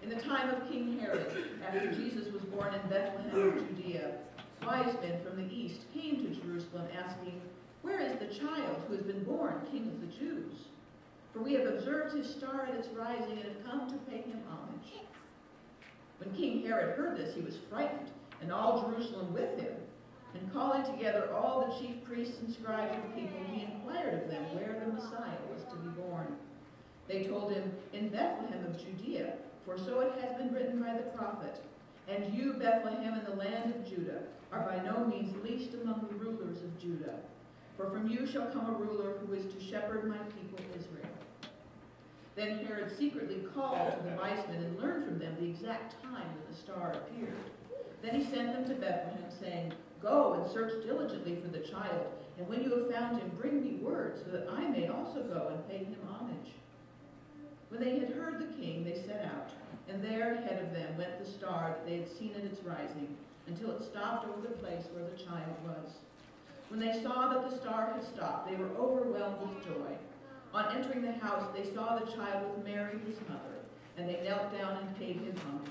In the time of King Herod, after Jesus was born in Bethlehem of Judea, wise men from the east came to Jerusalem asking, "Where is the child who has been born King of the Jews? For we have observed his star at its rising and have come to pay him homage." When King Herod heard this, he was frightened, and all Jerusalem with him. And calling together all the chief priests and scribes and people, he inquired of them where the Messiah was to be born. They told him, "In Bethlehem of Judea, for so it has been written by the prophet, 'And you, Bethlehem, in the land of Judah, are by no means least among the rulers of Judah. For from you shall come a ruler who is to shepherd my people Israel.'" Then Herod secretly called to the wise men and learned from them the exact time when the star appeared. Then he sent them to Bethlehem, saying, "Go and search diligently for the child, and when you have found him, bring me word, so that I may also go and pay him homage." When they had heard the king, they set out, and there ahead of them went the star that they had seen at its rising, until it stopped over the place where the child was. When they saw that the star had stopped, they were overwhelmed with joy. On entering the house, they saw the child with Mary, his mother, and they knelt down and paid him homage.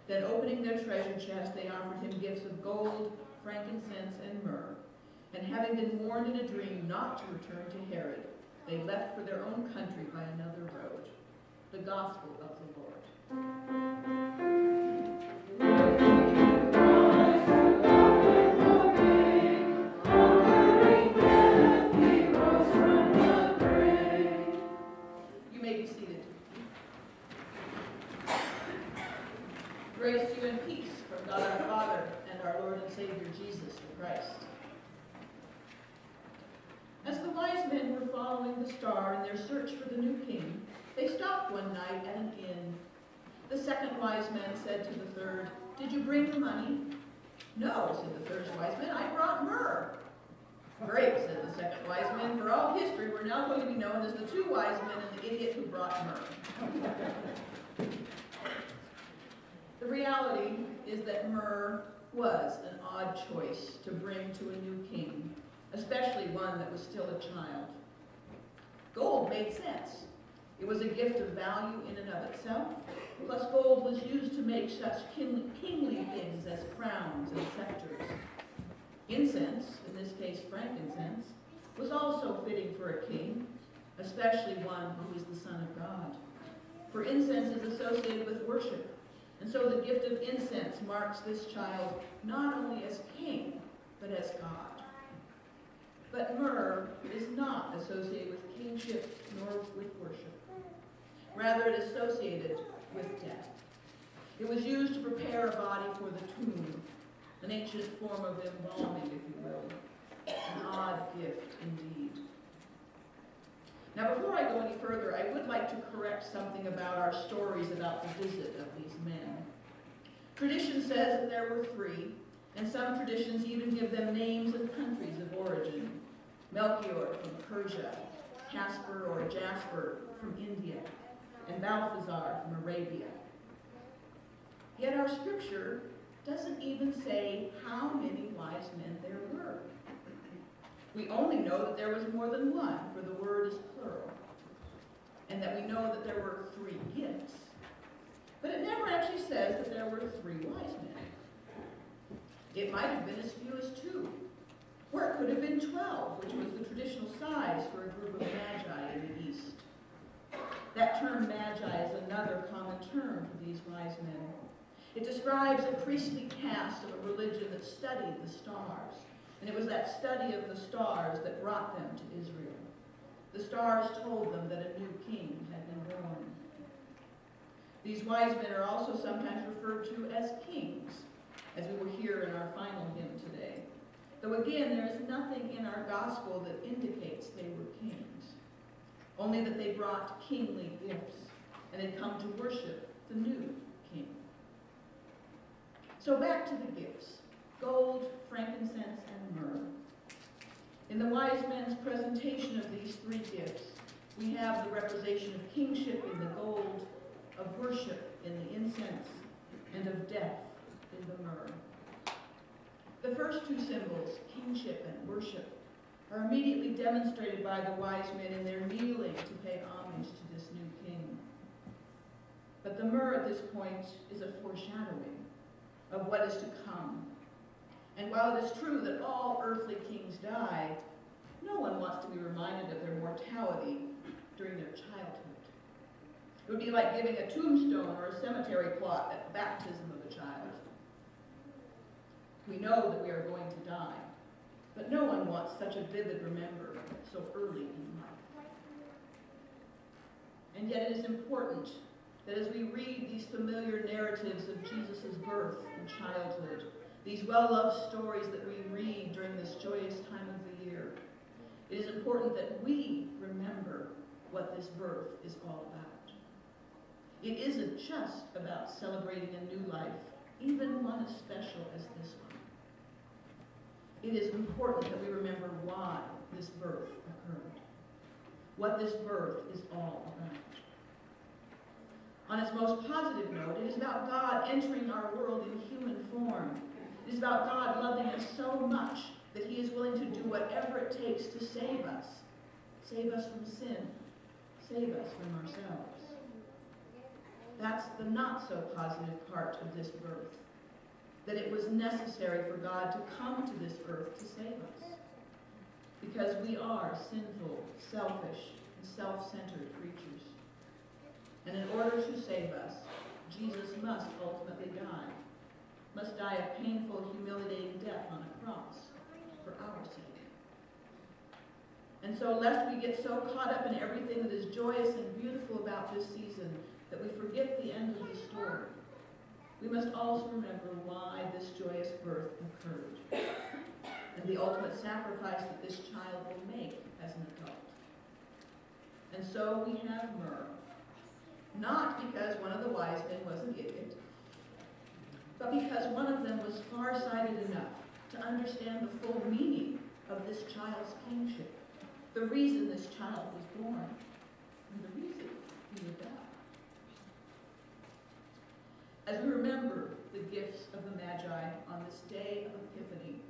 Then opening their treasure chest, they offered him gifts of gold, frankincense, and myrrh. And having been warned in a dream not to return to Herod, they left for their own country by another road. The Gospel of the Lord. You may be seated. Grace to you and peace from God our Father and our Lord and Savior Jesus the Christ. As the wise men were following the star in their search for the new king, they stopped one night at an inn. The second wise man said to the third, "Did you bring the money?" "No," said the third wise man, "I brought myrrh." "Great," said the second wise man, "for all history we're now going to be known as the two wise men and the idiot who brought myrrh." The reality is that myrrh was an odd choice to bring to a new king, especially one that was still a child. Gold made sense. It was a gift of value in and of itself, plus gold was used to make such kingly things as crowns and scepters. Incense, in this case frankincense, was also fitting for a king, especially one who is the Son of God. For incense is associated with worship, and so the gift of incense marks this child not only as king, but as God. But myrrh is not associated with kingship nor with worship. Rather, it is associated with death. It was used to prepare a body for the tomb, an ancient form of embalming, if you will. An odd gift indeed. Now, before I go any further, I would like to correct something about our stories about the visit of these men. Tradition says that there were three, and some traditions even give them names and countries of origin. Melchior from Persia, Casper or Jasper from India, and Balthazar from Arabia. Yet our scripture doesn't even say how many wise men there were. We only know that there was more than one, for the word is plural, and that we know that there were three gifts. But it never actually says that there were three wise men. It might have been as few as 2, or it could have been 12, which was the traditional size for a group of magi in the East. That term magi is another common term for these wise men. It describes a priestly caste of a religion that studied the stars, and it was that study of the stars that brought them to Israel. The stars told them that a new king had been born. These wise men are also sometimes referred to as kings, as we will hear in our final hymn today. Though again, there is nothing in our gospel that indicates they were kings, only that they brought kingly gifts and had come to worship the new king. So back to the gifts: gold, frankincense, and myrrh. In the wise men's presentation of these three gifts, we have the representation of kingship in the gold, of worship in the incense, and of death in the myrrh. The first two symbols, kingship and worship, are immediately demonstrated by the wise men in their kneeling to pay homage to this new king. But the myrrh at this point is a foreshadowing of what is to come. And while it is true that all earthly kings die, no one wants to be reminded of their mortality during their childhood. It would be like giving a tombstone or a cemetery plot at the baptism of a child. We know that we are going to die, but no one wants such a vivid remember so early in life. And yet it is important that as we read these familiar narratives of Jesus' birth and childhood, these well-loved stories that we read during this joyous time of the year, it is important that we remember what this birth is all about. It isn't just about celebrating a new life, even one as special as this one. It is important that we remember why this birth occurred, what this birth is all about. On its most positive note, it is about God entering our world in human form. It is about God loving us so much that he is willing to do whatever it takes to save us from sin, save us from ourselves. That's the not so positive part of this birth, that it was necessary for God to come to this earth to save us, because we are sinful, selfish, and self-centered creatures. And in order to save us, Jesus must ultimately die, must die a painful, humiliating death on a cross for our sake. And so lest we get so caught up in everything that is joyous and beautiful about this season that we forget the end of the story, we must also remember why this joyous birth occurred and the ultimate sacrifice that this child will make as an adult. And so we have myrrh, not because one of the wise men was an idiot, but because one of them was far-sighted enough to understand the full meaning of this child's kingship, the reason this child was born, and the reason he would die. As we remember the gifts of the Magi on this day of Epiphany,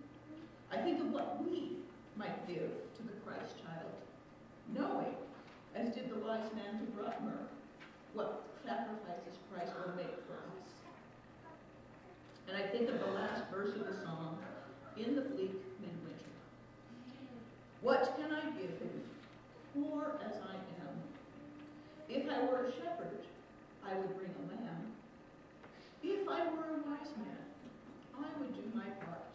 I think of what we might give to the Christ child, knowing, as did the wise man who brought myrrh, what sacrifices Christ will make for us. And I think of the last verse of the song, in the bleak midwinter. What can I give him, poor as I am? If I were a shepherd, I would bring a lamb. If I were a wise man, I would do my part.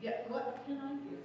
Yet what can I give